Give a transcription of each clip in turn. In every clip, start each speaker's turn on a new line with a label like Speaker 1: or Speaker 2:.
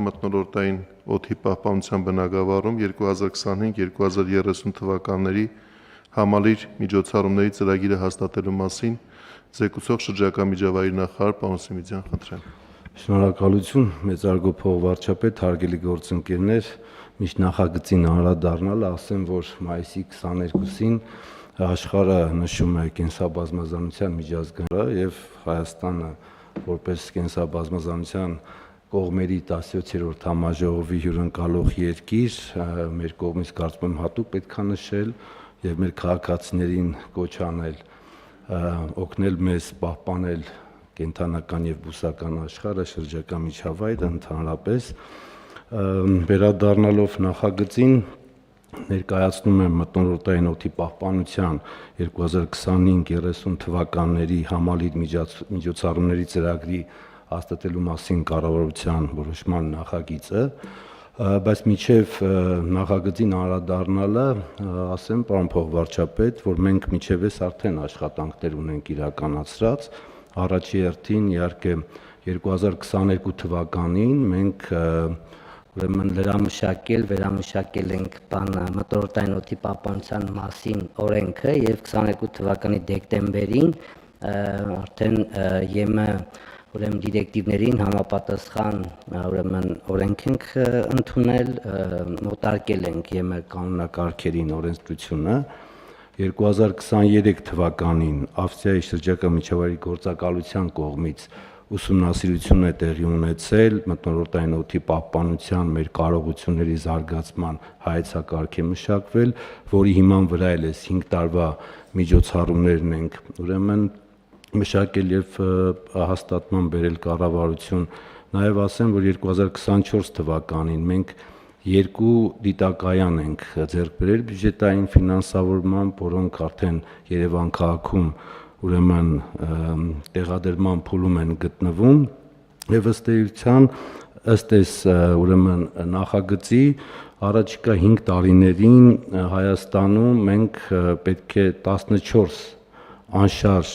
Speaker 1: մթնոլորտային օդի պահպանության բնագավառում 2025-2030 թվականների համալիր միջոցառումների ծրագիրը հաստատելու մասին զեկուցող շրջակա միջավայրի նախարար պարոն Սիմիձյան, խնդրեմ։
Speaker 2: Շնորհակալություն, մեծարգո փոխվարչապետ, հարգելի գործընկերներ, միշտ նախագծին անդրադառնալ, ասեմ, որ մայիսի 22-ին աշխարհը նշում է կենսաբազմազանության միջազգային եւ Հայաստանը որպես կենսաբազմազանության կողմերի 17-րդ համաժողովի հյուրընկալող երկիր, մեր կողմից կարծում եմ հատուկ պետք է նշել եւ մեր քաղաքացիներին կոչ անել օգնել մեզ պահպանել կենթանական եւ բուսական աշխարհը, շրջակա միջավայրը ընդհանրապես, վերադառնալով նախագծին ներկայացնում եմ մթնոլորտային օդի պահպանության 2025-30 թվականների համալիր միջոցառումների ծրագրի հաստատելու մասին կառավարության որոշման նախագիծը, բայց մինչև նախագծին անդրադառնալը ասեմ, պարոն փոխվարչապետ, որ մենք մինչև այս արդեն աշխատանքներ ունենք իրականացրած, առաջի հերթին իհարկե 2022 թվականին մենք ուրեմն վերամշակել ենք մթնոլորտային օդի պահպանության մասին օրենքը եւ 22 թվականի դեկտեմբերին արդեն ԵՄ ուրեմն դիրեկտիվներին համապատասխան ուրեմն օրենք ենք ընդունել, մոտարկել ենք ԵՄ կանոնակարգերին օրենսդրությունը 2023 թվականին Ավստրիայի շրջակա միջավայրի գործակալության կողմից ուսումնասիրություն է տեղի ունեցել մթնոլորտային օդի պահպանության մեր կարողությունների զարգացման հայեցակարգ է մշակվել, որի հիման վրա էլ 5 տարվա միջոցառումներն ենք ուրեմն մշակել եւ հաստատման բերել կառավարություն, նաեւ ասեմ, որ 2024 թվականին մենք 2 դիտակայան ենք ձեռք բերել բյուջետային ֆինանսավորմամբ, որոնք արդեն Երևան քաղաքում ուրեմն տեղադրման փուլում են գտնվում եւ ըստ էության ըստ այս ուրեմն նախագծի առաջիկա 5 տարիներին Հայաստանում մենք պետք է 14 անշարժ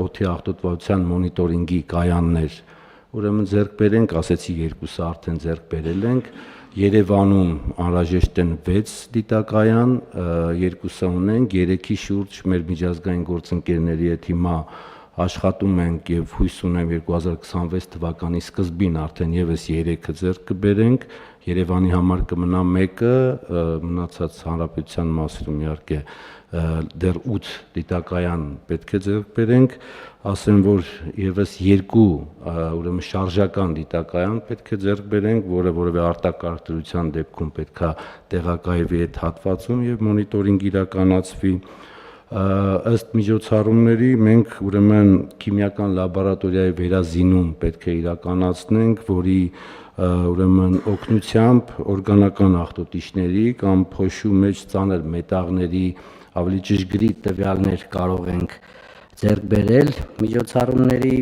Speaker 2: օդի աղտոտվածության մոնիտորինգի կայաններ ուրեմն ձեռք բերենք, ասեցի երկուսը արդեն ձեռք բերել ենք, Երևանում անհրաժեշտ են 6 դիտակայան, երկուսը ունենք, 3-ի շուրջ մեր միջազգային գործընկերների հետ հիմա աշխատում ենք եւ հույս ունեմ 2026 թվականի սկզբին արդեն եւս 3-ը ձեռք կբերենք, Երևանի համար կմնա 1-ը, մնացած հանրապետության մասում իհարկե դեռ 8 դիտակայան պետք է ձեռք բերենք, ասեմ, որ եւս 2 ուրեմն շարժական դիտակայան պետք է ձեռք բերենք, որը որևէ արտակարգ դրության դեպքում պետք է տեղակայվի այդ հատվածում եւ մոնիտորինգ իրականացվի ըստ միջոցառումների մենք ուրեմն քիմիական լաբորատորիայի վերազինում պետք է իրականացնենք, որի ուրեմն օգնությամբ օրգանական աղտոտիչների կամ փոշու մեջ ծանր մետաղների ավելի ճշգրիտ տվյալներ կարող ենք ձեռք բերել միջոցառումների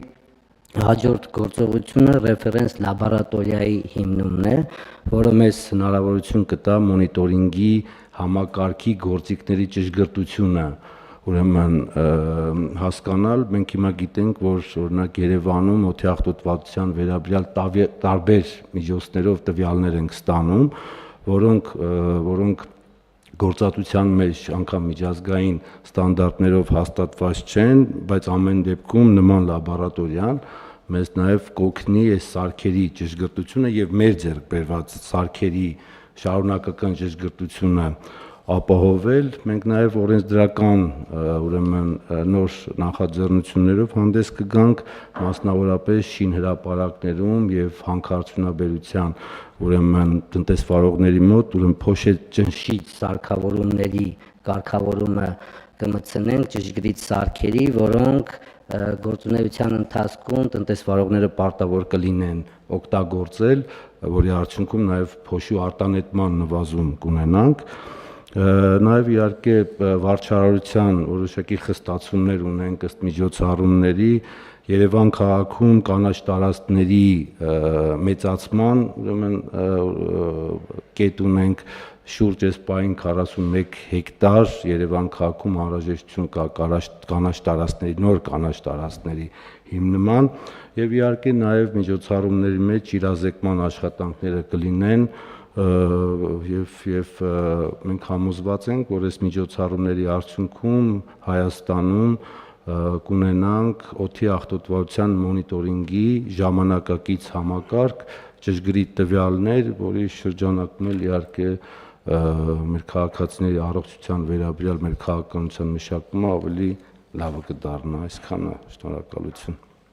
Speaker 2: հաջորդ գործողությունը ռեֆերենս լաբորատորիայի հիմնումն է, որը մեզ հնարավորություն կտա մոնիտորինգի համակարգի գործիքների ճշգրտությունը ուրեմն հասկանալ, մենք հիմա գիտենք, որ օրինակ Երևանում օդի աղտոտվածության վերաբերյալ տարբեր միջոցներով տվյալներ ենք ստանում, որոնք գործատության մեջ անգամ միջազգային ստանդարտներով հաստատված չեն, բայց ամեն դեպքում նման լաբորատորիան մեզ նաև կօգնի այս սարքերի ճշգրտությունը եւ մեր ձեռք բերված սարքերի շարունակական ճշգրտությունը ապահովել, մենք նաև օրենսդրական ուրեմն նոր նախաձեռնություններով հանդես կգանք, մասնավորապես շինհրապարակներում եւ հանքարդյունաբերության ուրեմն տնտեսվարողների մոտ ուրեմն փոշեճնշիչ սարքավորումների կարգավորումը կմտցնենք ճշգրիտ սարքերի, որոնք գործունեության ընթացքում տնտեսվարողները պարտավոր կլինեն օգտագործել, որի արդյունքում նաև փոշու արտանետման նվազում կունենանք Նաև իհարկե վարչարարության որոշակի խստացումներ ունենք ըստ միջոցառումների Երևան քաղաքում կանաչ տարածքների մեծացման ուրեմն կետ ունենք շուրջ այս պահին 41 հեկտար Երևան քաղաքում անհրաժեշտություն կա կանաչ տարածքների նոր կանաչ տարածքների հիմնման եւ իհարկե նաեւ միջոցառումների մեջ իրազեկման աշխատանքները կլինեն եւ մենք համոզված ենք, որ այս միջոցառումների արդյունքում Հայաստանում կունենանք օդի աղտոտվածության մոնիտորինգի ժամանակակից համակարգ, ճշգրիտ տվյալներ, որի շրջանակում էլ իհարկե մեր քաղաքացիների առողջության վերաբերյալ մեր քաղաքականության մշակումը ավելի լավը կդառնա, այսքանը, շնորհակալություն։